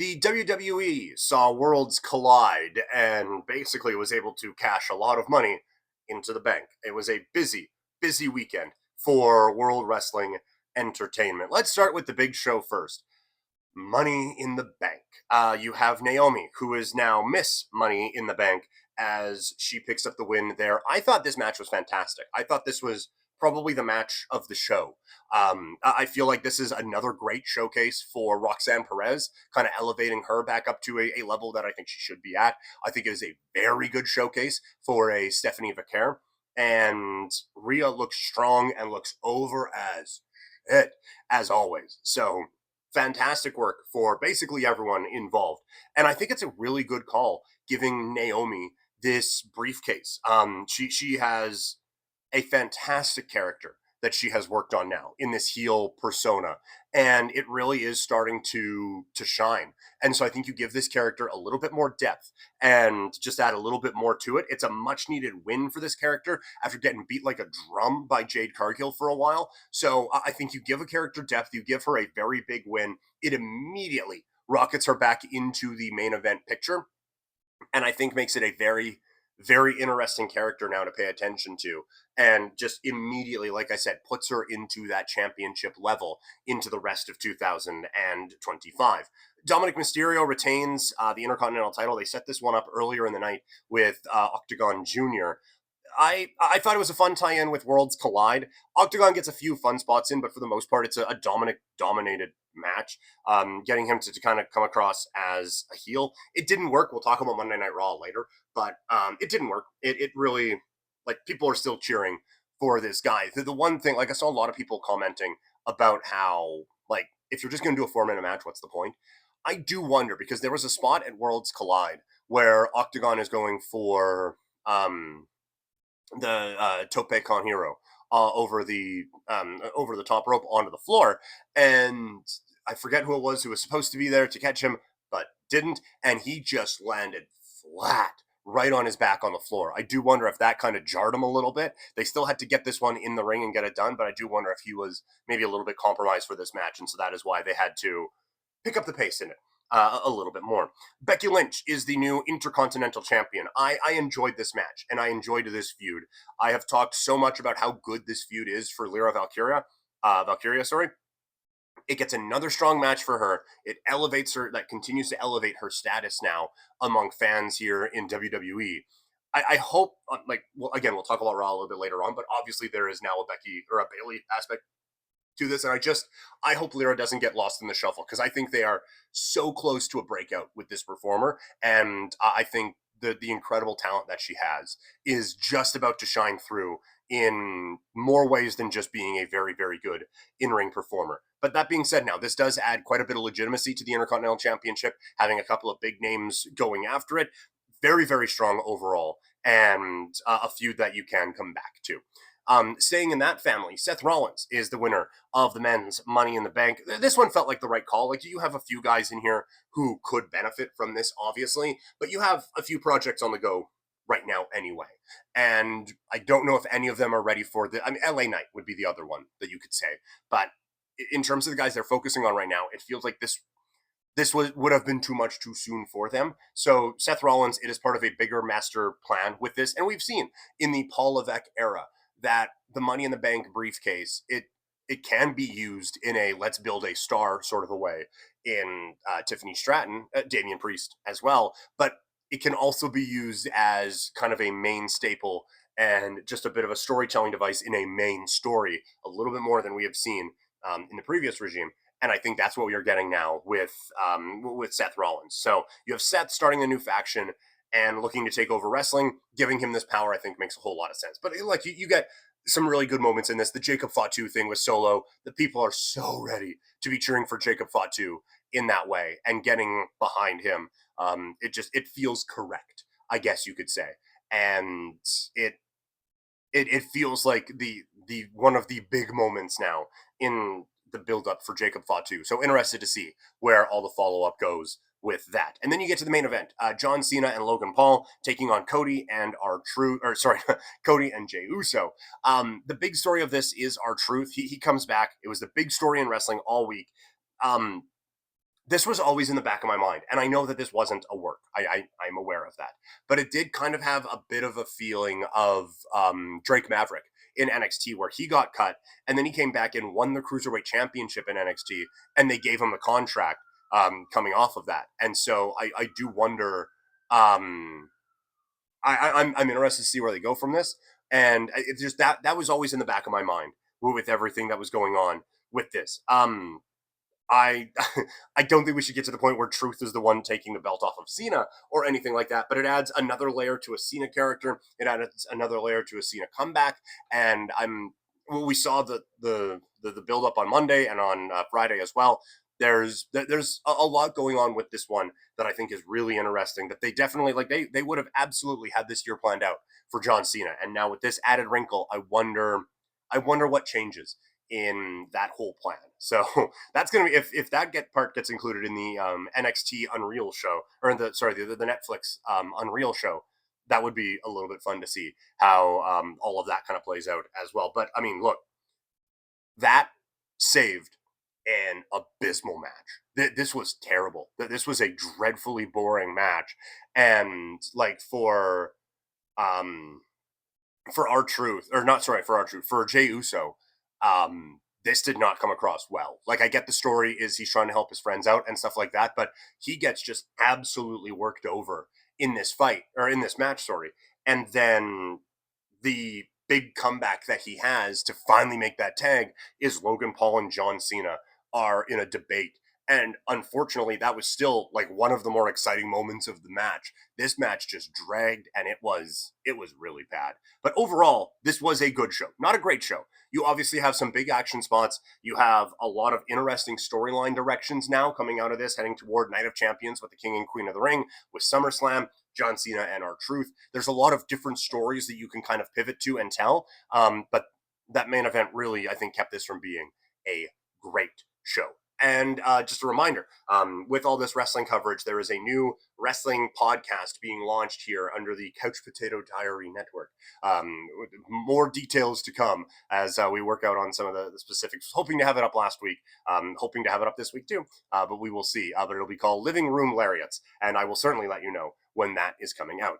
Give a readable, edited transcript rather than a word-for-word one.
The WWE saw worlds collide and basically was able to cash a lot of money into the bank. It was a busy, busy weekend for World Wrestling Entertainment. Let's start with the big show first. Money in the Bank. You have Naomi, who is now Miss Money in the Bank, as she picks up the win there. I thought this match was fantastic. I thought this was probably the match of the show. I feel like this is another great showcase for Roxanne Perez, kind of elevating her back up to a level that I think she should be at. I think it is a very good showcase for a Stephanie Vaquer. And Rhea looks strong and looks over as shit, as always. So fantastic work for basically everyone involved. And I think it's a really good call giving Naomi this briefcase. She has a fantastic character that she has worked on now in this heel persona, and it really is starting to shine. And so I think you give this character a little bit more depth and just add a little bit more to it. It's a much needed win for this character after getting beat like a drum by Jade Cargill for a while. So I think you give a character depth, you give her a very big win, it immediately rockets her back into the main event picture, and I think makes it a very, very interesting character now to pay attention to. And just immediately, like I said, puts her into that championship level into the rest of 2025. Dominic Mysterio retains the Intercontinental title. They set this one up earlier in the night with Octagon Jr. I thought it was a fun tie-in with Worlds Collide. Octagon gets a few fun spots in, but for the most part, it's a Dominic dominated match. Getting him to kind of come across as a heel, it didn't work. We'll talk about Monday Night Raw later, but it didn't work. It really, like, people are still cheering for this guy. The one thing, like, I saw a lot of people commenting about how, like, if you're just going to do a 4-minute match, what's the point? I do wonder, because there was a spot at Worlds Collide where Octagon is going for the tope con hero over the top rope onto the floor, and I forget who it was who was supposed to be there to catch him but didn't, and he just landed flat right on his back on the floor. I do wonder if that kind of jarred him a little bit. They still had to get this one in the ring and get it done, but I do wonder if he was maybe a little bit compromised for this match, and so that is why they had to pick up the pace in it a little bit more. Becky Lynch is the new Intercontinental Champion. I enjoyed this match, and I enjoyed this feud. I have talked so much about how good this feud is for Lyra Valkyria, sorry. It gets another strong match for her. It elevates her, that continues to elevate her status now among fans here in WWE. I hope, well, again, we'll talk about Raw a little bit later on, but obviously there is now a Becky or a Bayley aspect to this, and I hope Lyra doesn't get lost in the shuffle, because I think they are so close to a breakout with this performer, and I think the incredible talent that she has is just about to shine through in more ways than just being a very, very good in-ring performer. But that being said, now this does add quite a bit of legitimacy to the Intercontinental Championship, having a couple of big names going after it. Very, very strong overall, and a feud that you can come back to. Staying in that family, Seth Rollins is the winner of the men's Money in the Bank. This one felt like the right call. Like, you have a few guys in here who could benefit from this, obviously, but you have a few projects on the go right now anyway. And I don't know if any of them are ready for the, I mean, LA Knight would be the other one that you could say. But in terms of the guys they're focusing on right now, it feels like this would have been too much too soon for them. So Seth Rollins, it is part of a bigger master plan with this. And we've seen in the Paul Levesque era that the Money in the Bank briefcase, it can be used in a let's build a star sort of a way in Tiffany Stratton, Damian Priest as well, but it can also be used as kind of a main staple and just a bit of a storytelling device in a main story, a little bit more than we have seen in the previous regime. And I think that's what we are getting now with Seth Rollins. So you have Seth starting a new faction and looking to take over wrestling. Giving him this power, I think, makes a whole lot of sense. But like, you get some really good moments in this. The Jacob Fatu thing with Solo, the people are so ready to be cheering for Jacob Fatu in that way and getting behind him. It feels correct, I guess you could say, and it feels like the one of the big moments now in the build up for Jacob Fatu. So interested to see where all the follow up goes with that. And then you get to the main event. John Cena and Logan Paul taking on Cody and Cody and Jey Uso. The big story of this is R-Truth. He comes back. It was the big story in wrestling all week. this was always in the back of my mind, and I know that this wasn't a work. I'm aware of that, but it did kind of have a bit of a feeling of Drake Maverick in NXT, where he got cut and then he came back and won the cruiserweight championship in NXT, and they gave him a contract coming off of that, and so I do wonder. Um, I'm interested to see where they go from this, and it's just that was always in the back of my mind with everything that was going on with this. I I don't think we should get to the point where Truth is the one taking the belt off of Cena or anything like that, but it adds another layer to a Cena character. It adds another layer to a Cena comeback, and well, we saw the build up on Monday and on Friday as well. There's a lot going on with this one that I think is really interesting. That they definitely like they would have absolutely had this year planned out for John Cena, and now with this added wrinkle, I wonder what changes in that whole plan. So that's gonna be if that part gets included in the NXT Unreal show, or in the Netflix Unreal show. That would be a little bit fun to see how all of that kind of plays out as well. But I mean, look, that saved an abysmal match. This was terrible. This was a dreadfully boring match, and like um for our truth, or not sorry, for our truth, for Jay Uso, this did not come across well. Like, I get the story is he's trying to help his friends out and stuff like that, but he gets just absolutely worked over in this fight, or in this match, sorry. And then the big comeback that he has to finally make that tag is Logan Paul and John Cena are in a debate. And unfortunately, that was still like one of the more exciting moments of the match. This match just dragged, and it was really bad. But overall, this was a good show. Not a great show. You obviously have some big action spots. You have a lot of interesting storyline directions now coming out of this, heading toward Night of Champions with the King and Queen of the Ring, with SummerSlam, John Cena and R-Truth. There's a lot of different stories that you can kind of pivot to and tell. But that main event really, I think, kept this from being a great show. And just a reminder, with all this wrestling coverage, there is a new wrestling podcast being launched here under the Couch Potato Diary Network. More details to come as we work out on some of the specifics. Hoping to have it up last week, hoping to have it up this week too, but we will see. But it'll be called Living Room Lariats, and I will certainly let you know when that is coming out.